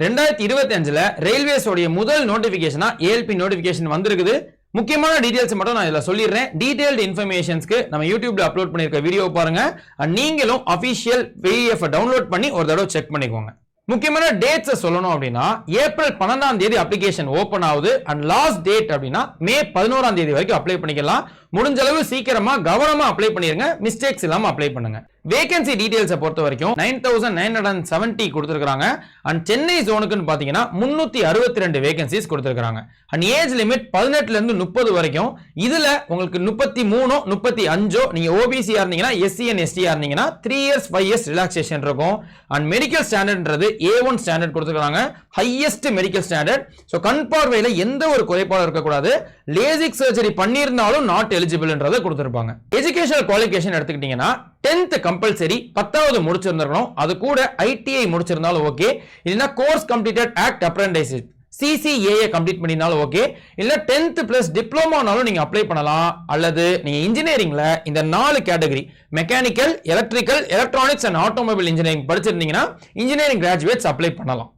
2025ல railways உடைய முதல் நோட்டிபிகேஷனா ALP notification வந்திருக்குது. முக்கியமான டீடைல்ஸ் மட்டும் நான் இதுல சொல்லிடுறேன். டீடைல்டு இன்ஃபர்மேஷன்ஸ்க்கு நம்ம யூடியூப்ல அப்லோட் பண்ணிருக்க வீடியோ பாருங்க. நீங்களும் அபிஷியல் பிடிஎஃப் டவுன்லோட் பண்ணி ஒரு தடவை செக் பண்ணிக்கோங்க. முக்கியமான டேட்ஸ் சொல்லணும் அப்படின்னா ஏப்ரல் 12ஆம் தேதி அப்ளிகேஷன் ஓபன் ஆகுது. அண்ட் லாஸ்ட் டேட் அப்படின்னா மே 11ஆம் தேதி வரைக்கும் அப்ளை பண்ணிக்கலாம். முடிஞ்ச அளவு சீக்கிரமா கவனமா அப்ளை பண்ணிருங்க. மிஸ்டேக்ஸ் இல்லாம அப்ளை பண்ணுங்க. வேகன்சி டீடைல்ஸ் பொறுத்த வரைக்கும் 9970 கொடுத்திருக்காங்க. அண்ட் சென்னை ஜோனுக்குன்னு பாத்தீங்கன்னா 362 வேகன்சிஸ் கொடுத்திருக்காங்க. அண்ட் ஏஜ் லிமிட் 18ல இருந்து 30 வரைக்கும். இதுல உங்களுக்கு 33 35 நீங்க ஓபிசி இருந்தீங்கன்னா எஸ்சி அண்ட் எஸ்டி இருந்தீங்கன்னா 3 இயர்ஸ் 5 இயர்ஸ் ரிலாக்சேஷன் இருக்கும். அண்ட் மெடிக்கல் ஸ்டாண்டர்ட்ன்றது A1 ஸ்டாண்டர்ட் கொடுத்திருக்காங்க. Highest medical standard. சோ கண் பார்வையில எந்த ஒரு குறைபாடும் இருக்க கூடாது. லேசிக் சர்ஜரி பண்ணியிருந்தாலும் நாட் எலிஜிபிள்ன்றதை கொடுத்திருப்பாங்க. எஜுகேஷனல் குவாலிஃபிகேஷன் எடுத்துக்கிட்டீங்கன்னா 10th கம்பல்சரி 10வது முடிச்சிருந்திருக்கணும். அது கூட ஐடிஐ முடிச்சிருந்தாலும் ஓகே. இல்லனா course completed act apprenticeship CCAA complete பண்ணினாலும் ஓகே. இல்ல 10th பிளஸ் டிப்ளோமானாலும் நீங்க அப்ளை பண்ணலாம். அல்லது நீங்க இன்ஜினியரிங்ல இந்த 4 category mechanical, electrical, electronics and automobile engineering படிச்சிருந்தீங்கன்னா இன்ஜினியரிங் கிராஜுவேட்ஸ் அப்ளை பண்ணலாம்.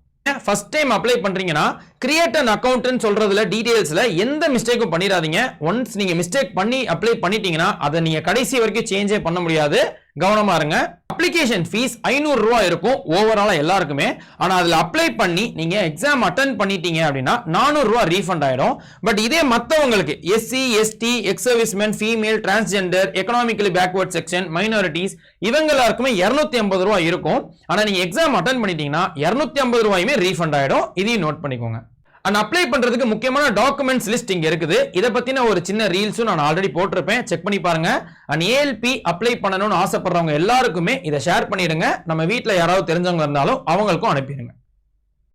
ஃபர்ஸ்ட் டைம் அப்ளை பண்றீங்கன்னா கிரியேட் அன் அக்கவுண்ட் சொல்றதுல டீடைல்ஸ்ல எந்த மிஸ்டேக்கும் பண்ணிராதீங்க. ஒன்ஸ் நீங்க மிஸ்டேக் பண்ணி அப்ளை பண்ணிட்டீங்கன்னா அதை நீங்க கடைசி வரைக்கும் சேஞ்சே பண்ண முடியாது. கவனமா இருங்க. அப்ளிகேஷன் ஃபீஸ் 500 ரூபாய் இருக்கும் ஓவராலா எல்லாருக்குமே. ஆனா அதுல அப்ளை பண்ணி நீங்க எக்ஸாம் அட்டெண்ட் பண்ணிட்டீங்க அப்படின்னா 400 ரூபாய் ரீஃபண்ட் ஆயிடும். பட் இதே மத்தவங்களுக்கு SC, ST, ex serviceman, female, transgender, economically backward section, minorities இவங்க எல்லாருக்குமே 250 ரூபாய் இருக்கும். ஆனா நீங்க எக்ஸாம் அட்டெண்ட் பண்ணிட்டீங்கன்னா 250 ரூபாயுமே ரீஃபண்ட் ஆயிடும். இதையும் நோட் பண்ணிக்கோங்க. அண்ட் அப்ளை பண்றதுக்கு முக்கியமான டாக்குமெண்ட்ஸ் லிஸ்ட் இங்க இருக்குது. இத பத்தின ஒரு சின்ன ரீல்ஸும் நான் ஆல்ரெடி போட்டிருப்பேன். செக் பண்ணி பாருங்க. அண்ட் ஏஎல்பி அப்ளை பண்ணணும்னு ஆசைப்படுறவங்க எல்லாருக்குமே இதை ஷேர் பண்ணிடுங்க. நம்ம வீட்ல யாராவது தெரிஞ்சவங்க இருந்தாலும் அவங்களுக்கும் அனுப்பிடுங்க.